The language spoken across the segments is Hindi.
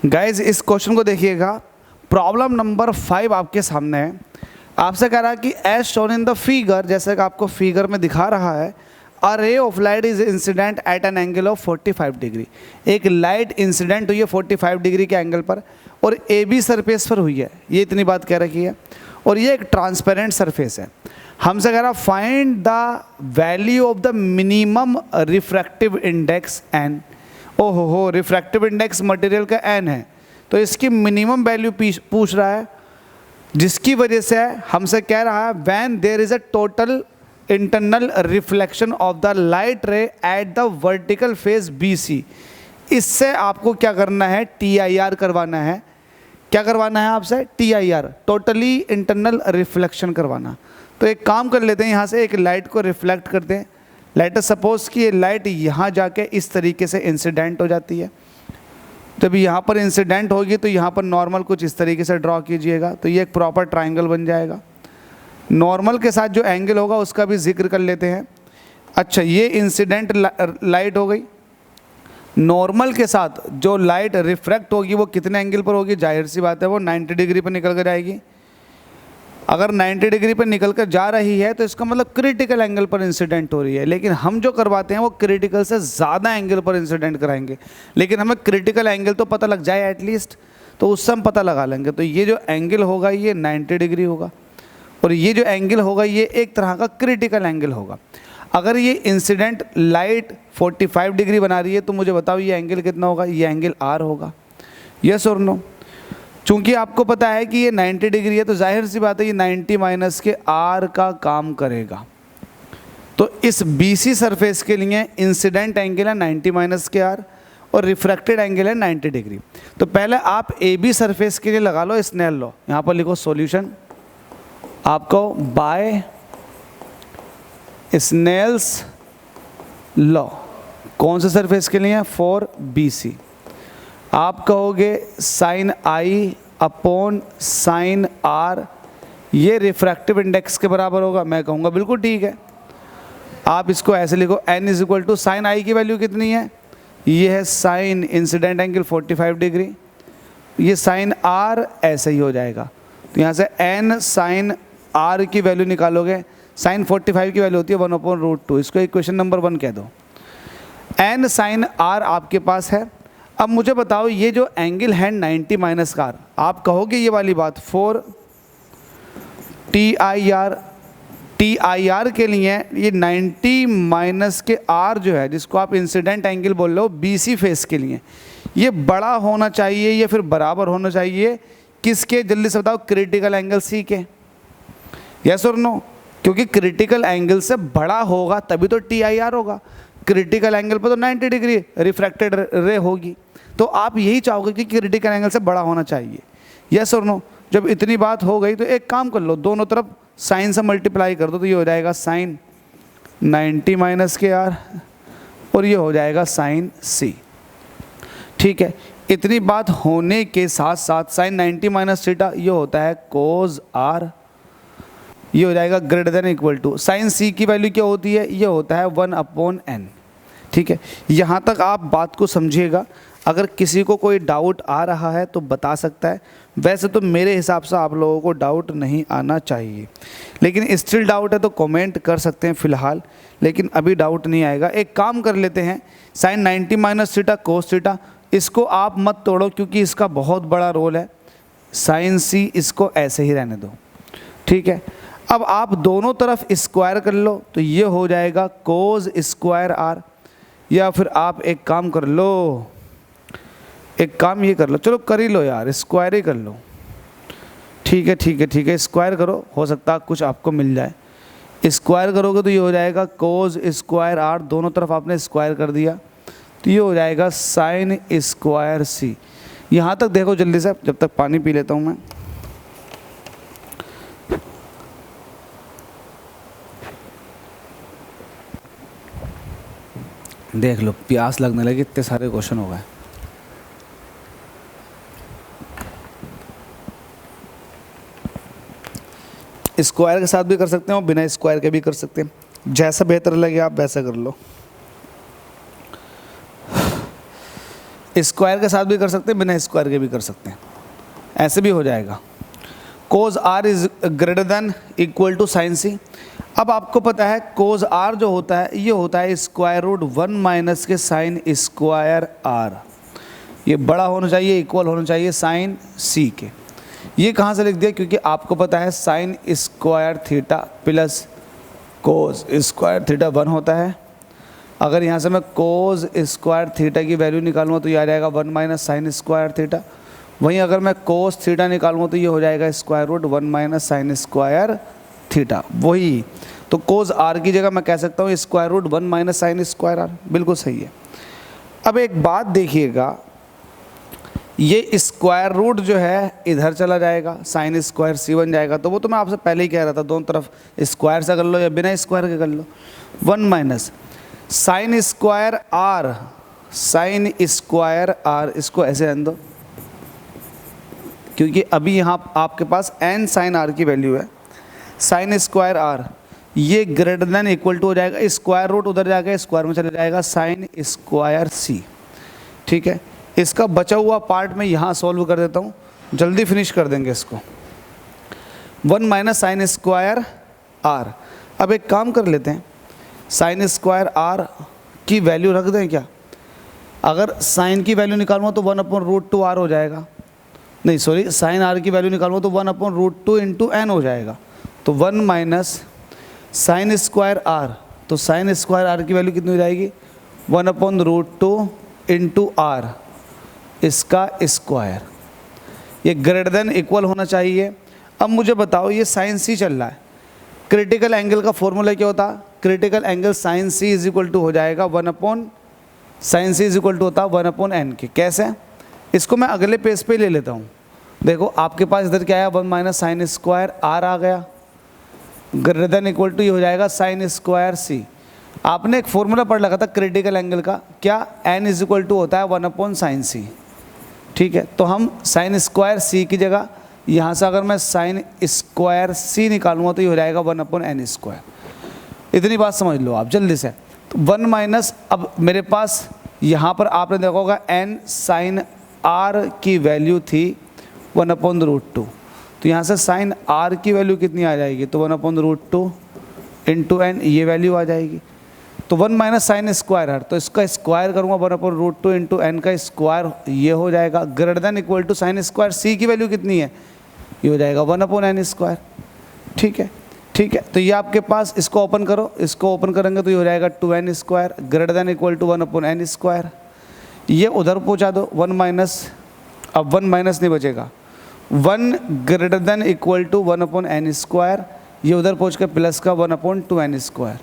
गाइज इस क्वेश्चन को देखिएगा, प्रॉब्लम नंबर 5 आपके सामने है। आपसे कह रहा है कि as shown in the figure, जैसे कि आपको फिगर में दिखा रहा है, a ray of light is incident at an angle of 45 degree. एक लाइट इंसिडेंट हुई है 45 डिग्री के एंगल पर और ए बी सरफेस पर हुई है, ये इतनी बात कह रखी है, और ये एक ट्रांसपेरेंट सरफेस है। हमसे कह रहा find the value of the minimum refractive index n. ओहो हो, रिफ्रैक्टिव इंडेक्स मटेरियल का एन है, तो इसकी मिनिमम वैल्यू पूछ रहा है, जिसकी वजह से हमसे कह रहा है when there is a total internal reflection of the light ray at the vertical face BC। इससे आपको क्या करना है, TIR करवाना है। क्या करवाना है आपसे? TIR, टोटली इंटरनल रिफ्लेक्शन करवाना। तो एक काम कर लेते हैं, यहाँ से एक लाइट को रिफ्लेक्ट करते हैं। लेट अस सपोज कि ये लाइट यहाँ जाके इस तरीके से इंसिडेंट हो जाती है। जब यहाँ पर इंसिडेंट होगी तो यहाँ पर नॉर्मल कुछ इस तरीके से ड्रॉ कीजिएगा, तो ये एक प्रॉपर ट्राइंगल बन जाएगा। नॉर्मल के साथ जो एंगल होगा उसका भी जिक्र कर लेते हैं। अच्छा, ये इंसिडेंट लाइट हो गई। नॉर्मल के साथ जो लाइट रिफ्रैक्ट होगी वो कितने एंगल पर होगी? जाहिर सी बात है वो 90 डिग्री पर निकल कर आएगी। अगर 90 डिग्री पर निकल कर जा रही है तो इसका मतलब क्रिटिकल एंगल पर इंसिडेंट हो रही है, लेकिन हम जो करवाते हैं वो क्रिटिकल से ज़्यादा एंगल पर इंसिडेंट कराएंगे। लेकिन हमें क्रिटिकल एंगल तो पता लग जाए एटलीस्ट, तो उससे हम पता लगा लेंगे। तो ये जो एंगल होगा ये 90 डिग्री होगा, और ये जो एंगल होगा ये एक तरह का क्रिटिकल एंगल होगा। अगर ये इंसिडेंट लाइट 45 डिग्री बना रही है तो मुझे बताओ ये एंगल कितना होगा? ये एंगल R होगा। यस और नो? चूंकि आपको पता है कि ये 90 डिग्री है तो जाहिर सी बात है ये 90 माइनस के R का काम करेगा। तो इस BC सरफेस के लिए इंसिडेंट एंगल है 90 माइनस के R और रिफ्रैक्टेड एंगल है 90 डिग्री। तो पहले आप AB सरफेस के लिए लगा लो स्नेल लॉ। यहाँ पर लिखो सॉल्यूशन आपको बाय स्नेल्स लॉ। कौन से सरफेस के लिए? For BC। आप कहोगे sine I upon sine R, ये रिफ्रैक्टिव इंडेक्स के बराबर होगा। मैं कहूँगा बिल्कुल ठीक है। आप इसको ऐसे लिखो, n is equal to sine I की वैल्यू कितनी है? ये है साइन इंसिडेंट एंगल 45 डिग्री, ये साइन R ऐसे ही हो जाएगा। तो यहाँ से n साइन R की वैल्यू निकालोगे, साइन 45 की वैल्यू होती है 1/√2, इसको इक्वेशन नंबर 1 कह दो। n साइन R आपके पास है। अब मुझे बताओ ये जो एंगल है 90 माइनस का R, आप कहोगे ये वाली बात फॉर TIR के लिए ये 90 माइनस के R जो है, जिसको आप इंसिडेंट एंगल बोल रहे हो BC फेस के लिए, ये बड़ा होना चाहिए या फिर बराबर होना चाहिए किसके? जल्दी से बताओ। क्रिटिकल एंगल C के। यस और नो? क्योंकि क्रिटिकल एंगल से बड़ा होगा तभी तो TIR होगा। क्रिटिकल एंगल पर तो 90 डिग्री रिफ्रैक्टेड रे होगी, तो आप यही चाहोगे कि क्रिटिकल एंगल से बड़ा होना चाहिए। यस और नो? जब इतनी बात हो गई तो एक काम कर लो, दोनों तरफ साइन से मल्टीप्लाई कर दो, तो ये हो जाएगा साइन 90 माइनस के R और ये हो जाएगा साइन C। ठीक है, इतनी बात होने के साथ साथ साइन 90 माइनस थीटा ये होता है कोस R, ये हो जाएगा greater than equal to sine C की वैल्यू क्या होती है? ये होता है 1/n। ठीक है, यहाँ तक आप बात को समझिएगा। अगर किसी को कोई डाउट आ रहा है तो बता सकता है। वैसे तो मेरे हिसाब से आप लोगों को डाउट नहीं आना चाहिए, लेकिन स्टिल डाउट है तो कमेंट कर सकते हैं फ़िलहाल, लेकिन अभी डाउट नहीं आएगा। एक काम कर लेते हैं, sine 90 minus theta cos theta, इसको आप मत तोड़ो क्योंकि इसका बहुत बड़ा रोल है। साइन C इसको ऐसे ही रहने दो। ठीक है, अब आप दोनों तरफ स्क्वायर कर लो तो ये हो जाएगा कोस स्क्वायर R, या फिर आप एक काम कर लो, एक काम ये कर लो, चलो कर ही लो यार, स्क्वायर ही कर लो। ठीक है ठीक है ठीक है, स्क्वायर करो, हो सकता है कुछ आपको मिल जाए। स्क्वायर करोगे तो ये हो जाएगा कोस स्क्वायर R, दोनों तरफ आपने स्क्वायर कर दिया तो ये हो जाएगा साइन स्क्वायर C। यहाँ तक देखो जल्दी से, जब तक पानी पी लेता हूँ मैं। देख लो, प्यास लगने लगी, इतने सारे क्वेश्चन हो गए। स्क्वायर के साथ भी कर सकते हैं और बिना स्क्वायर के भी कर सकते हैं, जैसा बेहतर लगे आप वैसा कर लो। स्क्वायर के साथ भी कर सकते हैं, बिना स्क्वायर के भी कर सकते हैं, ऐसे भी हो जाएगा। Cos R is greater than equal to sine C. अब आपको पता है कोज आर जो होता है ये होता है स्क्वायर रूट 1 माइनस के साइन स्क्वायर आर। ये बड़ा होना चाहिए, इक्वल होना चाहिए साइन सी के। ये कहाँ से लिख दिया, क्योंकि आपको पता है sine square theta plus cos square theta 1 होता है। अगर यहाँ से मैं कोज स्क्वायर थीटा की वैल्यू निकालूंगा तो ये आ जाएगा 1 माइनस साइन स्क्वायर थीटा। वहीं अगर मैं कोस थीटा निकालूंगा तो ये हो जाएगा square root 1 minus sine square theta. वही तो कोस आर की जगह मैं कह सकता हूँ square root 1 minus sine square R. बिल्कुल सही है। अब एक बात देखिएगा, ये स्क्वायर रूट जो है इधर चला जाएगा, साइन स्क्वायर सी बन जाएगा। तो वो तो मैं आपसे पहले ही कह रहा था, दोनों तरफ स्क्वायर से कर लो या बिना स्क्वायर के कर लो। 1 minus sine square R, sine square R, इसको ऐसे रहने दो क्योंकि अभी यहाँ आपके पास n साइन आर की वैल्यू है। साइन स्क्वायर आर ये ग्रेटर देन इक्वल टू हो जाएगा, स्क्वायर रूट उधर जाएगा स्क्वायर में चला जाएगा साइन स्क्वायर सी। ठीक है, इसका बचा हुआ पार्ट मैं यहाँ सॉल्व कर देता हूँ, जल्दी फिनिश कर देंगे इसको। 1 माइनस साइन स्क्वायर आर। अब एक काम कर लेते हैं, साइन स्क्वायर आर की वैल्यू रख दें क्या? अगर साइन की वैल्यू निकालूंगा तो 1/√2 आर हो जाएगा। नहीं सॉरी, साइन आर की वैल्यू निकालूंगा तो 1/√2 इंटू एन हो जाएगा। तो 1 माइनस साइन स्क्वायर आर, तो साइन स्क्वायर आर की वैल्यू कितनी हो जाएगी? 1/√2 इंटू आर, इसका स्क्वायर। ये ग्रेटर देन इक्वल होना चाहिए। अब मुझे बताओ, ये साइन सी चल रहा है, क्रिटिकल एंगल का फॉर्मूला क्या होता? Critical angle sine C is equal to हो जाएगा 1/साइन सी इज इक्वल टू होता है 1/n के। कैसे? इसको मैं अगले पेज पे ले लेता हूँ। देखो आपके पास इधर क्या आया, 1 माइनस साइन स्क्वायर आर आ गया, ग्रेटर देन इक्वल टू ये हो जाएगा साइन स्क्वायर सी। आपने एक फॉर्मूला पढ़ रखा था क्रिटिकल एंगल का, क्या? n इज इक्वल टू होता है 1/साइन सी। ठीक है, तो हम साइन स्क्वायर सी की जगह यहाँ से अगर मैं साइन स्क्वायर सी निकालूंगा तो ये हो जाएगा 1/n स्क्वायर। इतनी बात समझ लो आप जल्दी से। तो 1 माइनस, अब मेरे पास यहाँ पर आपने देखा होगा n साइन आर की वैल्यू थी 1/√2, तो यहाँ से साइन आर की वैल्यू कितनी आ जाएगी? तो 1/√2 इंटू एन, ये वैल्यू आ जाएगी। तो 1 माइनस साइन स्क्वायर आर, तो इसका स्क्वायर करूँगा 1/√2 इंटू एन का स्क्वायर, ये हो जाएगा। Greater than equal to sine square C की वैल्यू कितनी है? ये हो जाएगा 1/n स्क्वायर। ठीक है, ठीक है, तो ये आपके पास, इसको ओपन करो, इसको ओपन करेंगे तो ये हो जाएगा 2n square greater than equal to 1/n square. ये उधर पहुँचा दो 1 माइनस, अब 1 माइनस नहीं बचेगा, 1 greater than equal to 1/n square, ये उधर पहुँच के प्लस का 1/2n square.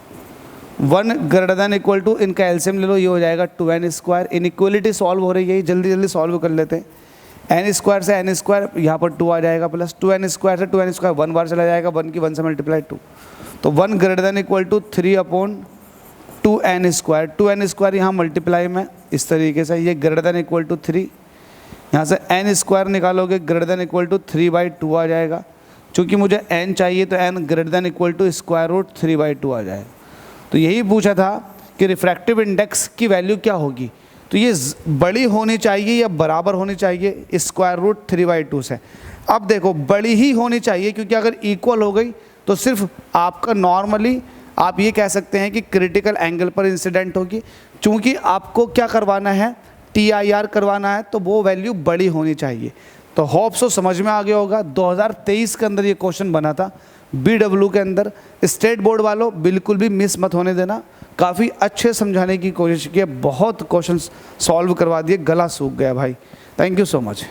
1 greater than equal to, इनका एलसीएम ले लो, ये हो जाएगा 2n स्क्वायर। इनइक्वलिटी सॉल्व हो रही है, जल्दी जल्दी सॉल्व कर लेते हैं। n स्क्वायर से n स्क्वायर, यहाँ पर 2 आ जाएगा, प्लस 2n स्क्वायर से 2n स्क्वायर 1 बार चला जाएगा, 1 की 1 से मल्टीप्लाई 2, तो 1 greater than equal to 3/2n square. 2n square यहाँ मल्टीप्लाई में इस तरीके से, ये ग्रेटर देन इक्वल टू 3, यहाँ से n स्क्वायर निकालोगे ग्रेटर देन इक्वल टू 3/2 आ जाएगा। चूँकि मुझे n चाहिए तो n greater than equal to square root 3/2 आ जाएगा। तो यही पूछा था कि रिफ्रैक्टिव इंडेक्स की वैल्यू क्या होगी, तो ये बड़ी होनी चाहिए या बराबर होनी चाहिए स्क्वायर रूट 3/2 से। अब देखो बड़ी ही होनी चाहिए, क्योंकि अगर इक्वल हो गई तो सिर्फ आपका नॉर्मली आप ये कह सकते हैं कि क्रिटिकल एंगल पर इंसिडेंट होगी। चूँकि आपको क्या करवाना है, TIR करवाना है, तो वो वैल्यू बड़ी होनी चाहिए। तो होप सो समझ में आ गया होगा। 2023 के अंदर ये क्वेश्चन बना था BW के अंदर। स्टेट बोर्ड वालों बिल्कुल भी मिस मत होने देना, काफ़ी अच्छे समझाने की कोशिश की है, बहुत क्वेश्चन सॉल्व करवा दिए, गला सूख गया भाई। Thank you so much.